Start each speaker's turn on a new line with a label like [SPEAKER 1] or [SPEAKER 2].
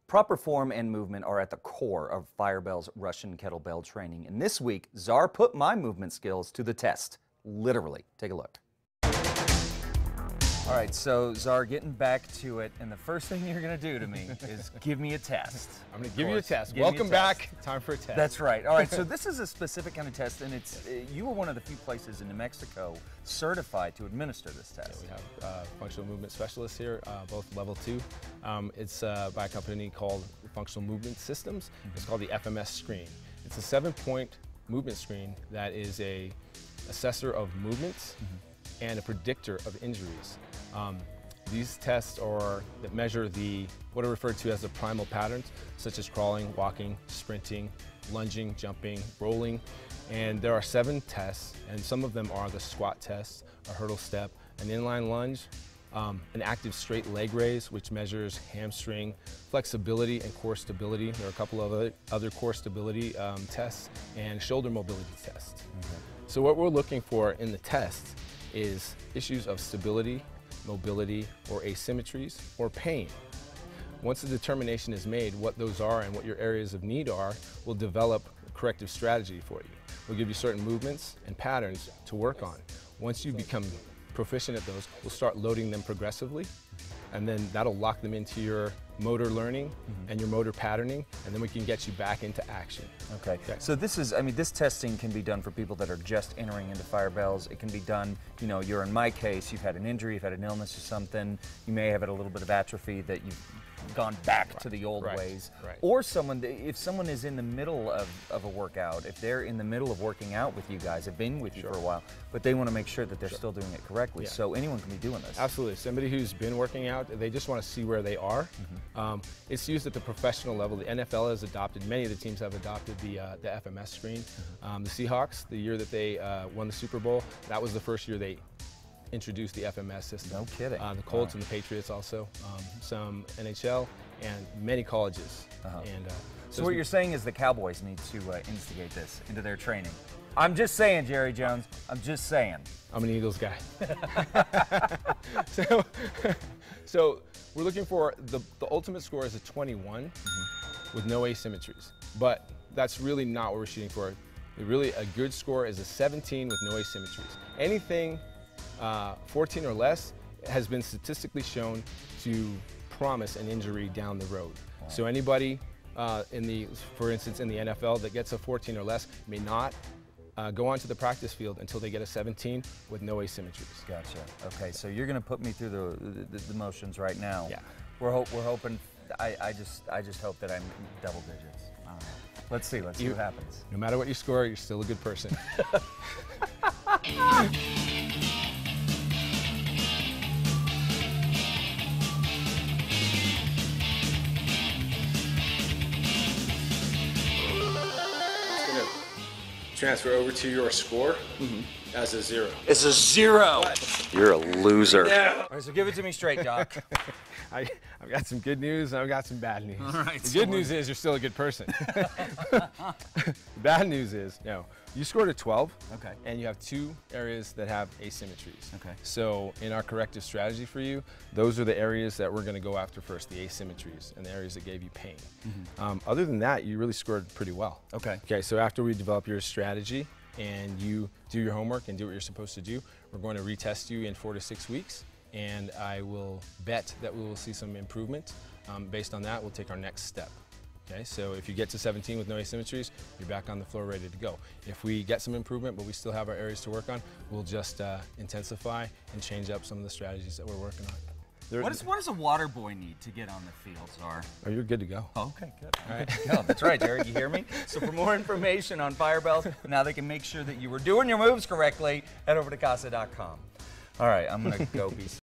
[SPEAKER 1] Proper form and movement are at the core of Firebell's Russian kettlebell training. And this week, Czar put my movement skills to the test. Literally. Take a look. All right, so Czar, getting back to it, and the first thing you're going to do to me is give me a test.
[SPEAKER 2] I'm going to give you a test. Welcome back. Time for a test.
[SPEAKER 1] That's right. All right, so this is a specific kind of test, and it's you were one of the few places in New Mexico certified to administer this test.
[SPEAKER 2] Yeah, we have functional movement specialists here, both level 2. It's by a company called Functional Movement Systems. It's called the FMS Screen. It's a 7-point movement screen that is a assessor of movements and a predictor of injuries. These tests that measure what are referred to as the primal patterns, such as crawling, walking, sprinting, lunging, jumping, rolling. And there are 7 tests, and some of them are the SWAT tests, a hurdle step, an inline lunge, an active straight leg raise, which measures hamstring flexibility and core stability. There are a couple of other core stability tests and shoulder mobility tests. So what we're looking for in the test is issues of stability, mobility, or asymmetries, or pain. Once the determination is made what those are and what your areas of need are, we'll develop a corrective strategy for you. We'll give you certain movements and patterns to work on. Once you become proficient at those, we'll start loading them progressively, and then that'll lock them into your motor learning and your motor patterning, and then we can get you back into action.
[SPEAKER 1] Okay. So this is, this testing can be done for people that are just entering into Firebells. It can be done, you're in my case, you've had an injury, you've had an illness or something, you may have had a little bit of atrophy that you've gone back to the old ways. Or if someone is in the middle of a workout, if they're in the middle of working out with you guys, have been with you for a while, but they want to make sure that they're still doing it correctly. So anyone can be doing this.
[SPEAKER 2] Absolutely. Somebody who's been working out, they just want to see where they are. It's used at the professional level. The NFL has adopted, many of the teams have adopted the FMS screen. The Seahawks, the year that they won the Super Bowl, that was the first year they introduced the FMS system.
[SPEAKER 1] No kidding.
[SPEAKER 2] The Colts and the Patriots also, some NHL, and many colleges.
[SPEAKER 1] So what you're saying is the Cowboys need to instigate this into their training. I'm just saying, Jerry Jones, I'm just saying.
[SPEAKER 2] I'm an Eagles guy. So we're looking for, the ultimate score is a 21 with no asymmetries, but that's really not what we're shooting for. Really, a good score is a 17 with no asymmetries. Anything 14 or less has been statistically shown to promise an injury down the road. So anybody, for instance, in the NFL that gets a 14 or less may not go onto the practice field until they get a 17 with no asymmetries.
[SPEAKER 1] Gotcha. Okay, so you're going to put me through the motions right now.
[SPEAKER 2] Yeah.
[SPEAKER 1] We're hoping. I just hope that I'm double digits. I don't know. Let's see. Let's see what happens.
[SPEAKER 2] No matter what you score, you're still a good person. Transfer over to your score as a 0.
[SPEAKER 1] It's a 0. You're a loser.
[SPEAKER 2] Yeah.
[SPEAKER 1] All right, so give it to me straight, Doc.
[SPEAKER 2] I've got some good news and I've got some bad news.
[SPEAKER 1] All right,
[SPEAKER 2] the good news is you're still a good person. The bad news is, you scored a 12, and you have 2 areas that have asymmetries. So in our corrective strategy for you, those are the areas that we're going to go after first, the asymmetries and the areas that gave you pain. Other than that, you really scored pretty well. Okay, so after we develop your strategy and you do your homework and do what you're supposed to do, we're going to retest you in 4 to 6 weeks, and I will bet that we will see some improvement. Based on that, we'll take our next step. Okay, so if you get to 17 with no asymmetries, you're back on the floor ready to go. If we get some improvement, but we still have our areas to work on, we'll just intensify and change up some of the strategies that we're working on.
[SPEAKER 1] What does a water boy need to get on the field, Czar?
[SPEAKER 2] Oh, you're good to go.
[SPEAKER 1] Oh, okay, good. All right. No, that's right, Jerry. You hear me? So for more information on Firebells, now they can make sure that you were doing your moves correctly, head over to casa.com. All right, I'm going to go be